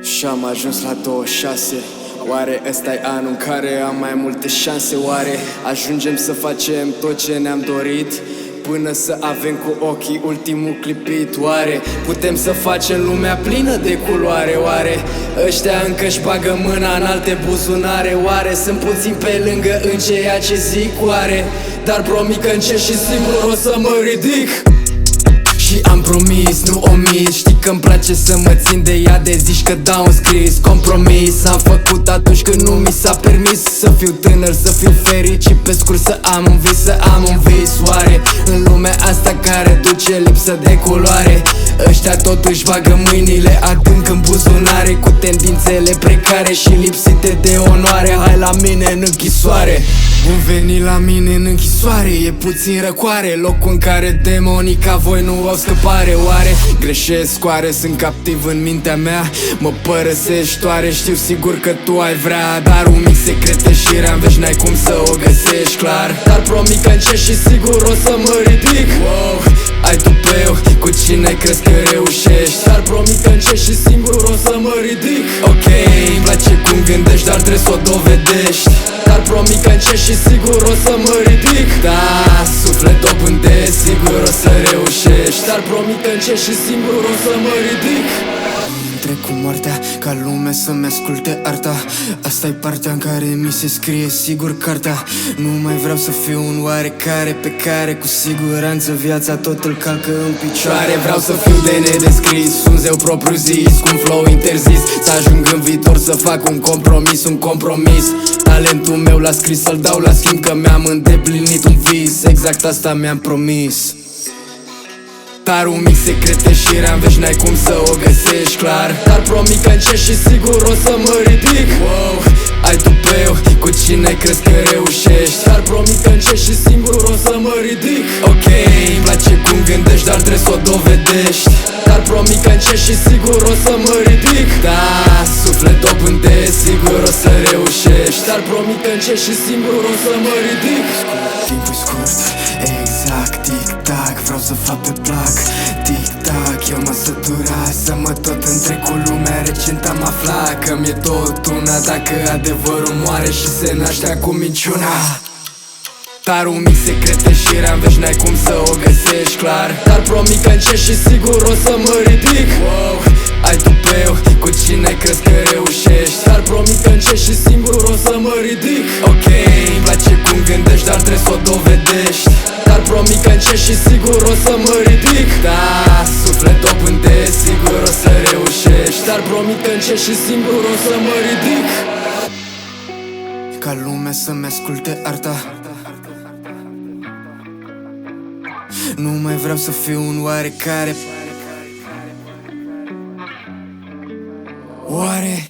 Și am ajuns la 26. Oare ăsta-i anul în care am mai multe șanse? Oare ajungem să facem tot ce ne-am dorit? Până să avem cu ochii ultimul clipit? Oare putem să facem lumea plină de culoare? Oare ăștia încă-și bagă mâna în alte buzunare? Oare sunt puțin pe lângă în ceea ce zic? Oare? Dar promit că încet și sigur o să mă ridic. Și am promis, nu omis. Știi că-mi place să mă țin de ea, de zici că dau un scris. Compromis am făcut atunci când nu mi s-a permis să fiu tânăr, să fiu fericit, pe scurt să am un vis, să am un vis. Oare în lumea asta care duce lipsă de culoare, ăștia totuși bagă mâinile adânc în buzunare, cu tendințele precare și lipsite de onoare. Hai la mine în închisoare. Bun venit la mine în închisoare. E puțin răcoare, locul în care demonii ca voi nu au scăpare. Oare greșesc, oare sunt captiv în mintea mea? Mă părăsești, oare știu sigur că tu ai vrea? Dar un mic secret și rea-n veci, n-ai cum să o găsești clar. Dar promit că încet și sigur o să mă ridic. Wow, ai tupeu, cu cine crezi că reușești? Dar promit că încet și singur o să mă ridic. Ok, îmi place cum gândești, dar trebuie să o dovedești. Dar promit că încet și sigur o să mă ridic. Da, suflet dobândesc, sigur o să reușești. Dar promit că încet și singur o să mă ridic. Trec cu moartea ca lume să-mi asculte arta. Asta-i partea în care mi se scrie sigur cartea. Nu mai vreau să fiu un oarecare pe care cu siguranță viața tot îl calcă în picioare. Vreau să fiu de nedescris, un zeu propriu zis, cu un flow interzis. Să ajung în viitor să fac un compromis. Talentul meu l-a scris, să-l dau la schimb, că mi-am îndeplinit un vis. Exact asta mi-am promis. Dar un mic secret și rea-n veci, n-ai cum să o găsești clar. Dar promit că încet și sigur o să mă ridic. Wow, ai tupeu, cu cine crezi că reușești? Dar promit că încet și singur o să mă ridic. Ok, îmi place cum gândești, dar trebuie să o dovedești. Dar promit că încet și sigur o să mă ridic. Da, suflet dobândesc, sigur o să reușești. Dar promit că încet și singur o să mă ridic. Timpul scurt, exact, tic-tac, vreau să fac pe plac. Tic-tac, eu m-am săturat să mă tot întrec cu lumea. Recent am aflat că mi-e tot una, dacă adevărul moare și se naște cu minciuna. Dar un mic secret și rea-n veci, n-ai cum să o găsești clar. Dar promit că încet și sigur o să mă ridic. Wow, ai tupeu, cu cine crezi că reușești? Dar promit că încet și singur o să mă ridic. Ok, îmi place cum gândești, dar trebuie să o dovedești. Dar promit că încet și sigur o să mă ridic. Da, suflet dobândesc, sigur o să reușești. Dar promit că încet și singur o să mă ridic. Ca lumea să-mi asculte arta. Nu mai vreau să fiu un oarecare. Oare